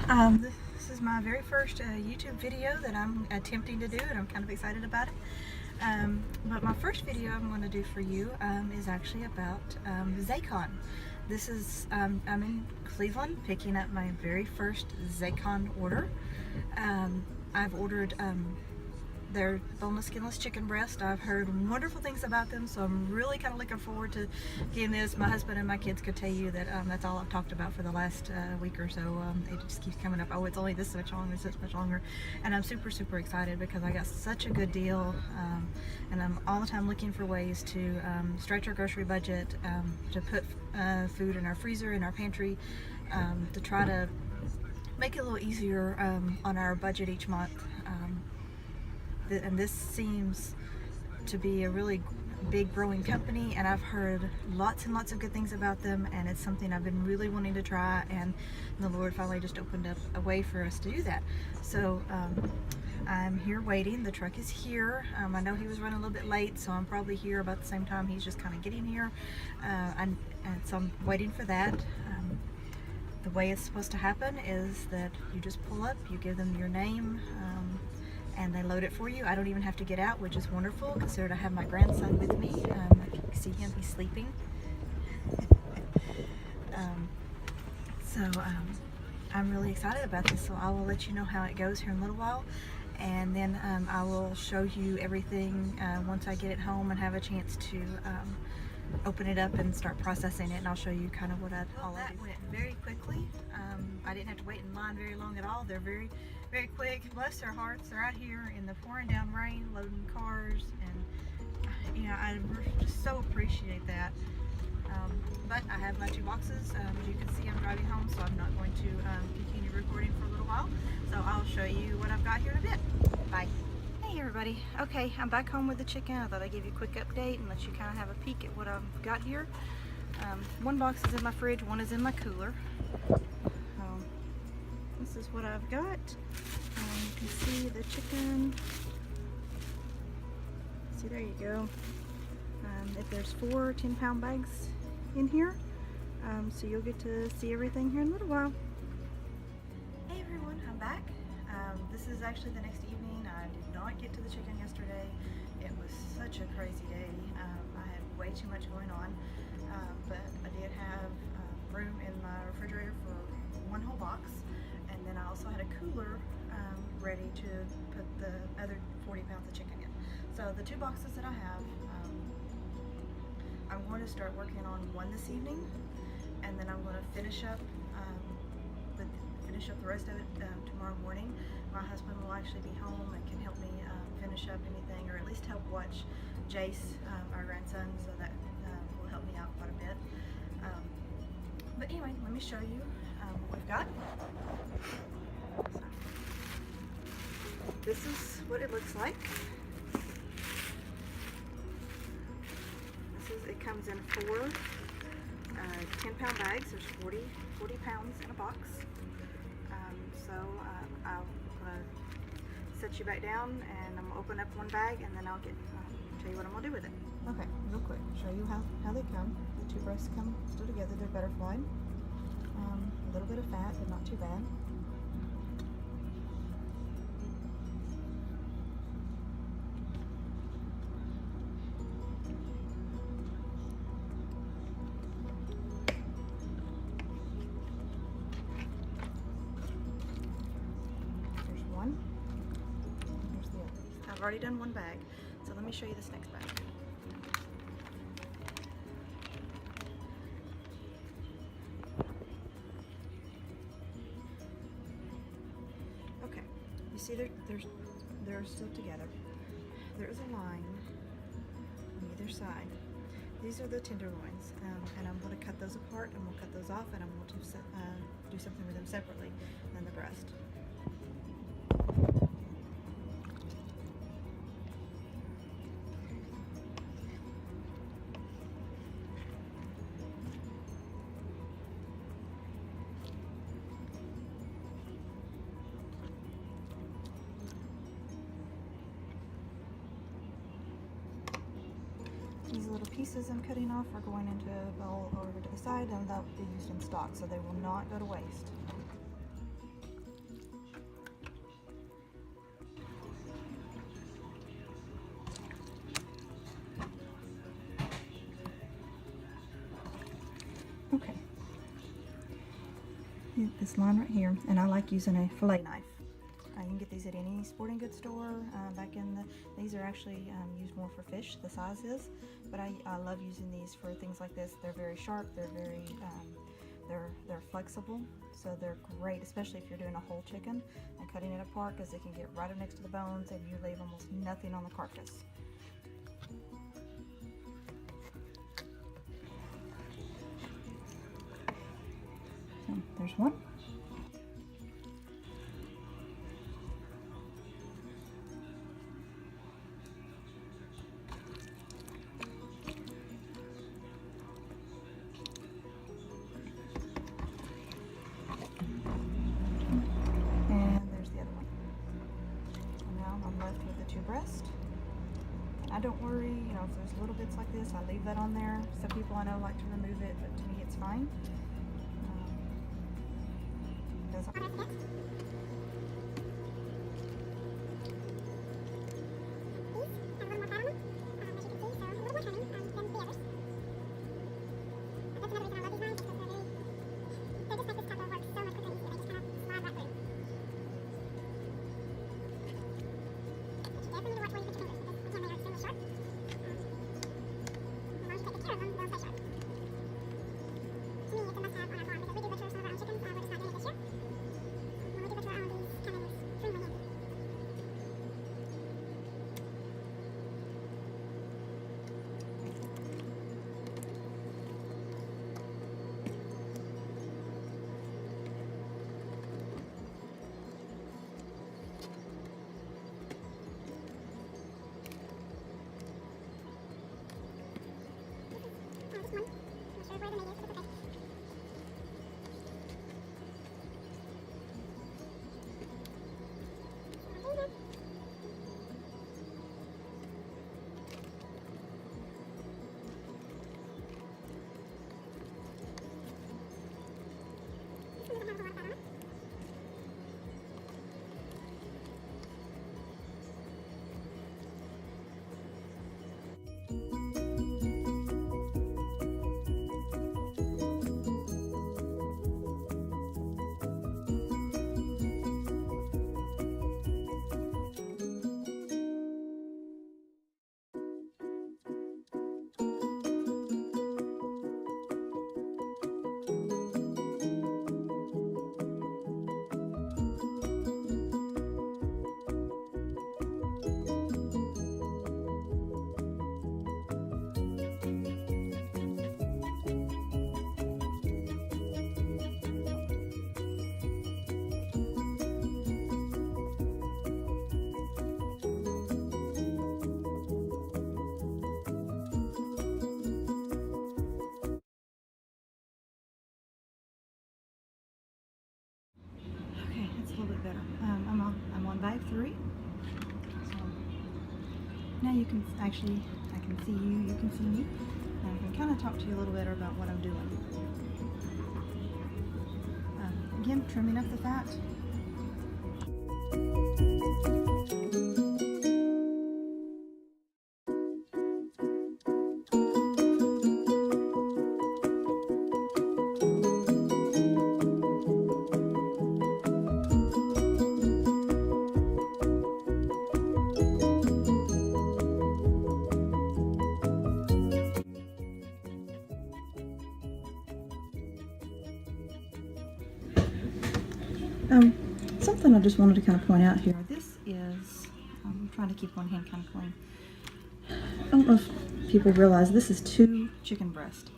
This is my very first YouTube video that I'm attempting to do, and I'm kind of excited about it. But my first video I'm going to do for you is actually about Zaycon. This is, I'm in Cleveland picking up my very first Zaycon order. I've ordered their boneless, skinless chicken breast. I've heard wonderful things about them, so I'm really kind of looking forward to getting this. My husband and my kids could tell you that that's all I've talked about for the last week or so. It just keeps coming up. Oh, it's only this much longer, this much longer, and I'm super excited because I got such a good deal, and I'm all the time looking for ways to stretch our grocery budget, to put food in our freezer, in our pantry, to try to make it a little easier on our budget each month. And this seems to be a really big growing company, and I've heard lots and lots of good things about them, and it's something I've been really wanting to try, and the Lord finally just opened up a way for us to do that. So I'm here waiting. The truck is here. I know he was running a little bit late, so I'm probably here about the same time he's just kind of getting here, and so I'm waiting for that. The way it's supposed to happen is that you just pull up, you give them your name, and they load it for you. I don't even have to get out, which is wonderful, considering I have my grandson with me. You can see him, he's sleeping. I'm really excited about this, so I will let you know how it goes here in a little while, and then I will show you everything once I get it home and have a chance to open it up and start processing it, and I'll show you kind of what all that went very quickly. I didn't have to wait in line very long at all. They're very quick. Bless their hearts, they're out here in the pouring down rain loading cars, and you know, I just so appreciate that. But I have my two boxes. As you can see, I'm driving home, so I'm not going to continue recording for a little while, so I'll show you what I've got here in a bit. Bye. Hey everybody, okay, I'm back home with the chicken. I thought I'd give you a quick update and let you kind of have a peek at what I've got here. One box is in my fridge, one is in my cooler. This is what I've got. You can see the chicken. See, there you go. If there's 4 10-pound bags in here, so you'll get to see everything here in a little while. Hey everyone, I'm back. This is actually the next evening. I did not get to the chicken yesterday. It was such a crazy day. I had way too much going on, but I did have room in my refrigerator for one whole box, and then I also had a cooler ready to put the other 40 pounds of chicken in. So the 2 boxes that I have, I'm going to start working on one this evening, and then I'm going to finish up the rest of it tomorrow morning. My husband will actually be home and can help me finish up anything, or at least help watch Jace, our grandson, so that will help me out quite a bit. But anyway, let me show you what we've got. So, this is what it looks like. It comes in 4 10-pound bags. There's 40 pounds in a box. I'll set you back down, and I'm gonna open up one bag, and then I'll tell you what I'm gonna do with it. Okay, real quick, show you how they come. The 2 breasts come still together. They're butterflied. A little bit of fat, but not too bad. I've already done one bag, so let me show you this next bag. Okay, you see they're still together. There is a line on either side. These are the tenderloins, and I'm going to cut those apart, and we'll cut those off, and I'm going to do something with them separately than the breast. These little pieces I'm cutting off are going into a bowl over to the side, and they'll be used in stock, so they will not go to waste. Okay. This line right here, and I like using a fillet knife. You can get these at any sporting goods store. These are actually used more for fish, the size is, but I love using these for things like this. They're very sharp, they're very, they're flexible, so they're great, especially if you're doing a whole chicken and cutting it apart, because they can get right up next to the bones and you leave almost nothing on the carcass. So there's one. Breast. And I don't worry, you know, if there's little bits like this, I leave that on there. Some people I know like to remove it, but to me it's fine. I'm on bag 3. So now you can actually, I can see you, you can see me. And I can kind of talk to you a little bit about what I'm doing. Again, trimming up the fat. Something I just wanted to kind of point out here. This is, I'm trying to keep one hand kind of clean. I don't know if people realize this is 2 chicken breasts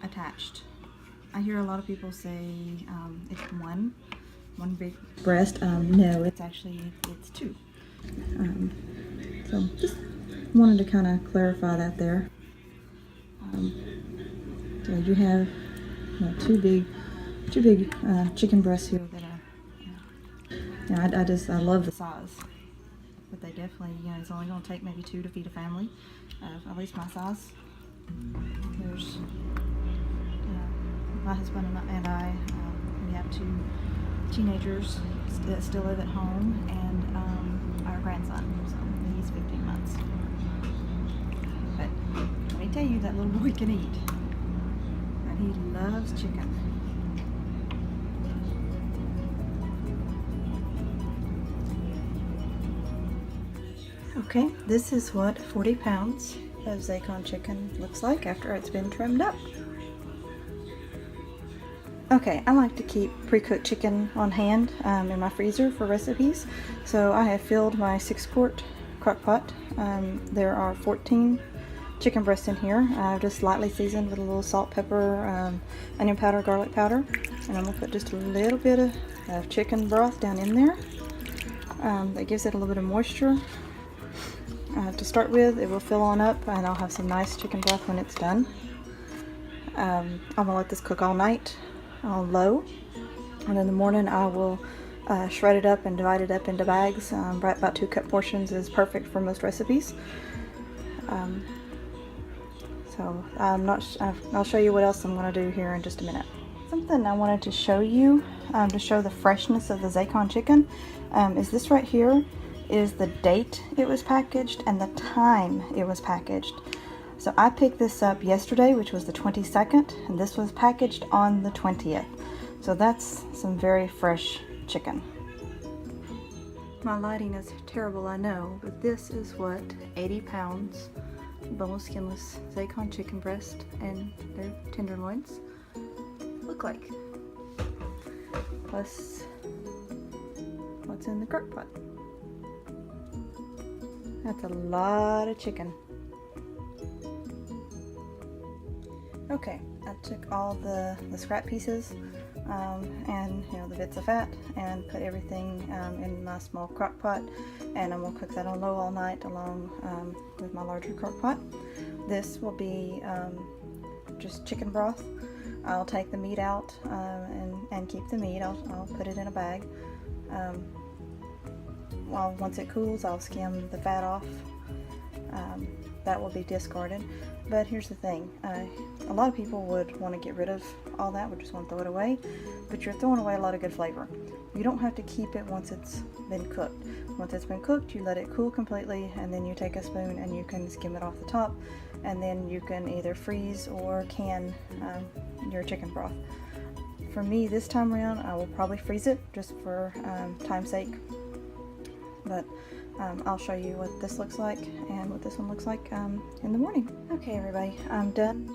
attached. I hear a lot of people say it's one big breast. No, it's actually, it's 2. So just wanted to kind of clarify that there. So you have two big chicken breasts here that are, I love the size, but they definitely, it's only going to take maybe 2 to feed a family of at least my size. There's my husband and I, we have 2 teenagers that still live at home, and our grandson, so he's 15 months. But let me tell you, that little boy can eat. And He loves chicken. Okay, this is what 40 pounds of Zaycon chicken looks like after it's been trimmed up. Okay, I like to keep pre-cooked chicken on hand in my freezer for recipes. So I have filled my 6-quart crock pot. There are 14 chicken breasts in here. I've just lightly seasoned with a little salt, pepper, onion powder, garlic powder. And I'm going to put just a little bit of chicken broth down in there. That gives it a little bit of moisture. To start with, it will fill on up and I'll have some nice chicken broth when it's done. I'm going to let this cook all night on low, and in the morning I will shred it up and divide it up into bags. Right about 2-cup portions is perfect for most recipes. So I'll show you what else I'm going to do here in just a minute. Something I wanted to show you to show the freshness of the Zaycon chicken is this right here. Is the date it was packaged and the time it was packaged. So I picked this up yesterday, which was the 22nd, and this was packaged on the 20th. So that's some very fresh chicken. My lighting is terrible, I know, but this is what 80 pounds boneless, skinless Zaycon chicken breast and their tenderloins look like. Plus what's in the crock pot. That's a lot of chicken. Okay, I took all the scrap pieces and the bits of fat and put everything in my small crock pot, and I'm gonna cook that on low all night along with my larger crock pot. This will be just chicken broth. I'll take the meat out and keep the meat. I'll put it in a bag. Once it cools, I'll skim the fat off. That will be discarded. But here's the thing, a lot of people would want to get rid of all that, would just want to throw it away, but you're throwing away a lot of good flavor. You don't have to keep it once it's been cooked. Once it's been cooked, you let it cool completely, and then you take a spoon and you can skim it off the top, and then you can either freeze or can your chicken broth. For me, this time around, I will probably freeze it just for time's sake. But I'll show you what this looks like and what this one looks like in the morning. Okay, everybody, I'm done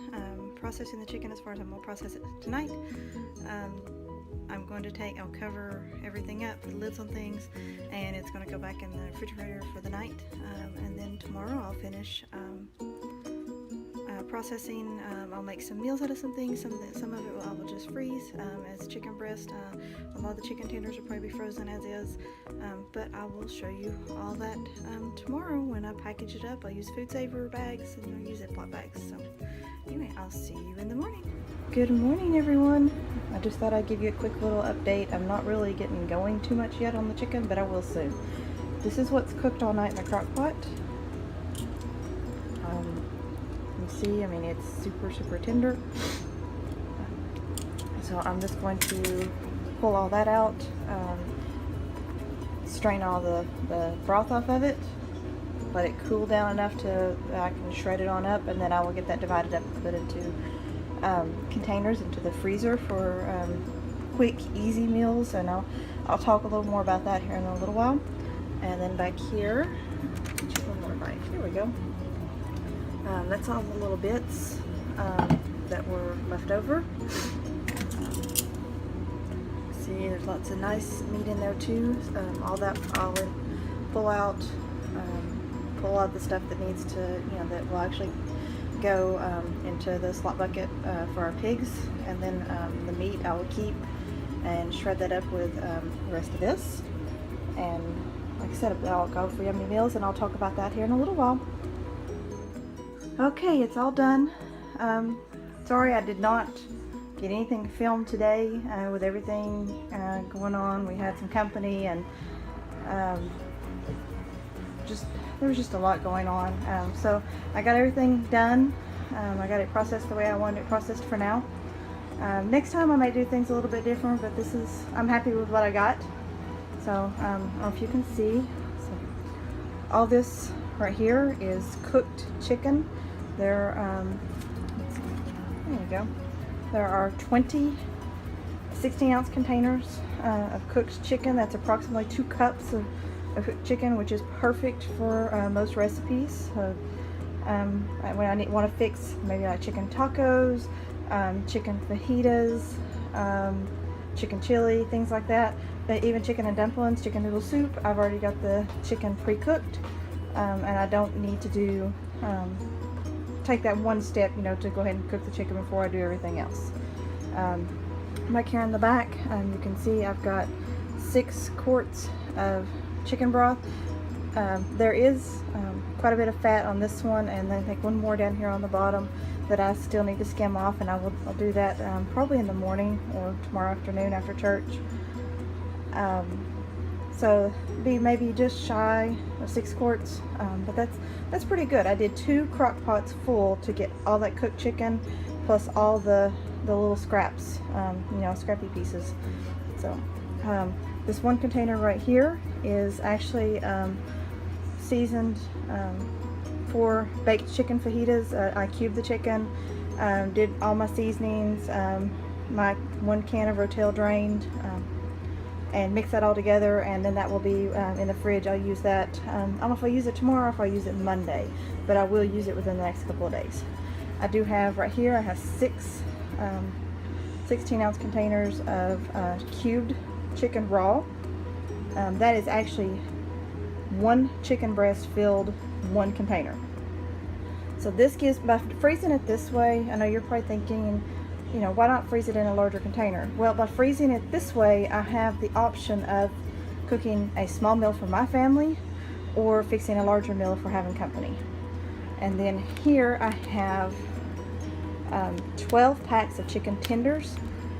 processing the chicken as far as I'm going to process it tonight. I'm going to I'll cover everything up, put lids on things, and it's going to go back in the refrigerator for the night. And then tomorrow I'll finish processing. I'll make some meals out of some things. Some of it I will just freeze as chicken breast. A lot of the chicken tenders will probably be frozen as is, but I will show you all that tomorrow when I package it up. I'll use food saver bags and I'll use Ziploc bags. So anyway, I'll see you in the morning. Good morning, everyone. I just thought I'd give you a quick little update. I'm not really getting going too much yet on the chicken, but I will soon. This is what's cooked all night in the crock pot. See, I mean, it's super tender. So I'm just going to pull all that out, strain all the broth off of it, let it cool down enough to I can shred it on up, and then I will get that divided up and put into containers into the freezer for quick, easy meals. And I'll talk a little more about that here in a little while. And then back here, one more bite. Here we go. That's all the little bits that were left over. See, there's lots of nice meat in there too. All that I'll pull out the stuff that needs to, that will actually go into the slot bucket for our pigs, and then the meat I will keep and shred that up with the rest of this. And like I said, I'll go for yummy meals, and I'll talk about that here in a little while. Okay, it's all done. Sorry I did not get anything filmed today with everything going on. We had some company, and there was just a lot going on. So I got everything done. I got it processed the way I wanted it processed for now. Next time I might do things a little bit different, but I'm happy with what I got. So I don't know if you can see. So, all this right here is cooked chicken. There you go. there are 20 16-ounce containers of cooked chicken. That's approximately 2 cups of cooked chicken, which is perfect for most recipes. So when I want to fix maybe like chicken tacos, chicken fajitas, chicken chili, things like that. But even chicken and dumplings, chicken noodle soup, I've already got the chicken pre-cooked, and I don't need to do take that one step, you know, to go ahead and cook the chicken before I do everything else. Back here in the back, you can see I've got 6 quarts of chicken broth. There is quite a bit of fat on this one, and I think one more down here on the bottom that I still need to skim off, and I'll do that probably in the morning or tomorrow afternoon after church. So be maybe just shy of 6 quarts, but that's pretty good. I did 2 crock pots full to get all that cooked chicken plus all the little scraps, you know, scrappy pieces. So this one container right here is actually seasoned for baked chicken fajitas. I cubed the chicken, did all my seasonings, my 1 can of Rotel drained, and mix that all together, and then that will be in the fridge. I'll use that, I don't know if I'll use it tomorrow or if I'll use it Monday, but I will use it within the next couple of days. I do have right here, I have 6 16-ounce containers of cubed chicken raw. That is actually 1 chicken breast filled 1 container. So this gives, by freezing it this way, I know you're probably thinking, you know, why not freeze it in a larger container? Well, by freezing it this way, I have the option of cooking a small meal for my family or fixing a larger meal for having company. And then here I have 12 packs of chicken tenders,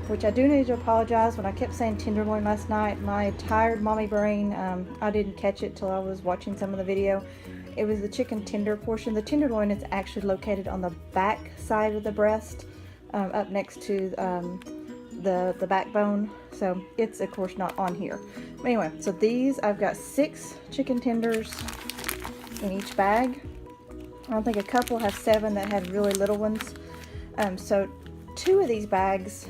which I do need to apologize. When I kept saying tenderloin last night, my tired mommy brain, I didn't catch it till I was watching some of the video. It was the chicken tender portion. The tenderloin is actually located on the back side of the breast, up next to the backbone. So it's of course not on here. But anyway, so these, I've got 6 chicken tenders in each bag. I don't think a couple have 7 that had really little ones. So 2 of these bags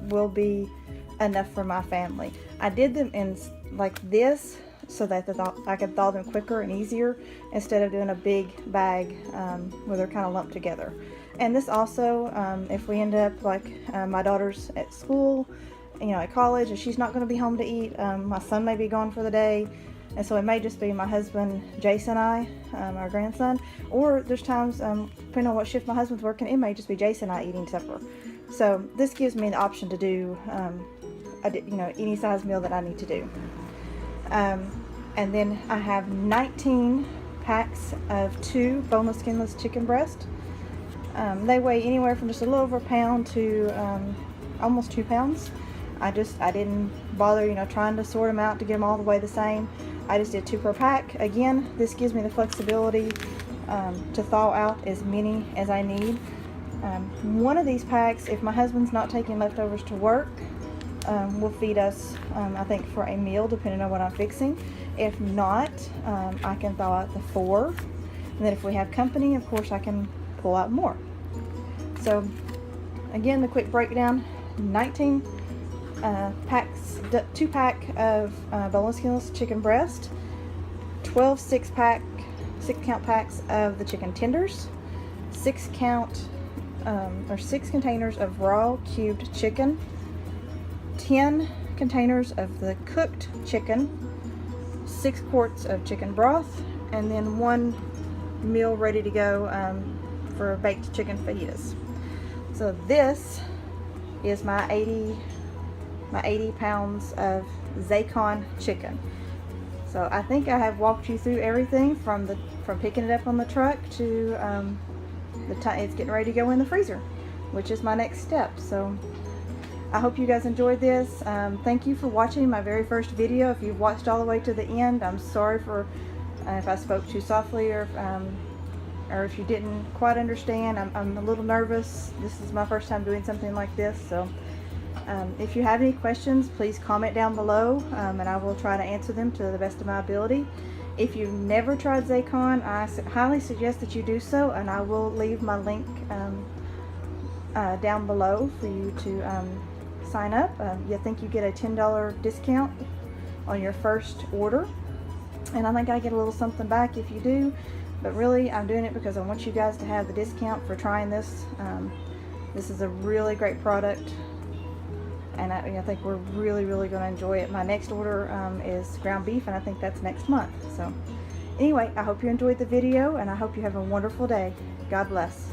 will be enough for my family. I did them in like this so that I could thaw them quicker and easier instead of doing a big bag where they're kind of lumped together. And this also, if we end up like my daughter's at school, you know, at college, and she's not going to be home to eat, my son may be gone for the day, and so it may just be my husband, Jason, and I, our grandson, or there's times, depending on what shift my husband's working, it may just be Jason and I eating supper. So this gives me the option to do, you know, any size meal that I need to do. And then I have 19 packs of 2 boneless, skinless chicken breast. They weigh anywhere from just a little over a pound to almost 2 pounds. I didn't bother, you know, trying to sort them out to get them all the way the same. I just did 2 per pack. Again, this gives me the flexibility to thaw out as many as I need. One of these packs, if my husband's not taking leftovers to work, will feed us, I think, for a meal, depending on what I'm fixing. If not, I can thaw out the 4. And then if we have company, of course, I can pull out more. So, again, the quick breakdown: 19 packs, 2 pack of boneless, skinless chicken breast, 12 6 count packs of the chicken tenders, 6 containers of raw cubed chicken, 10 containers of the cooked chicken, 6 quarts of chicken broth, and then 1 meal ready to go for baked chicken fajitas. So this is my 80 pounds of Zaycon chicken. So I think I have walked you through everything from picking it up on the truck to the time it's getting ready to go in the freezer, which is my next step. So I hope you guys enjoyed this. Thank you for watching my very first video. If you've watched all the way to the end, I'm sorry for if I spoke too softly or if you didn't quite understand. I'm a little nervous. This is my first time doing something like this. So if you have any questions, please comment down below, and I will try to answer them to the best of my ability. If you've never tried Zaycon, I highly suggest that you do so, and I will leave my link down below for you to sign up. You think you get a $10 discount on your first order, and I think I get a little something back if you do, but really I'm doing it because I want you guys to have the discount for trying this. This is a really great product, and I think we're really going to enjoy it. My next order is ground beef, and I think that's next month. So anyway, I hope you enjoyed the video, and I hope you have a wonderful day. God bless.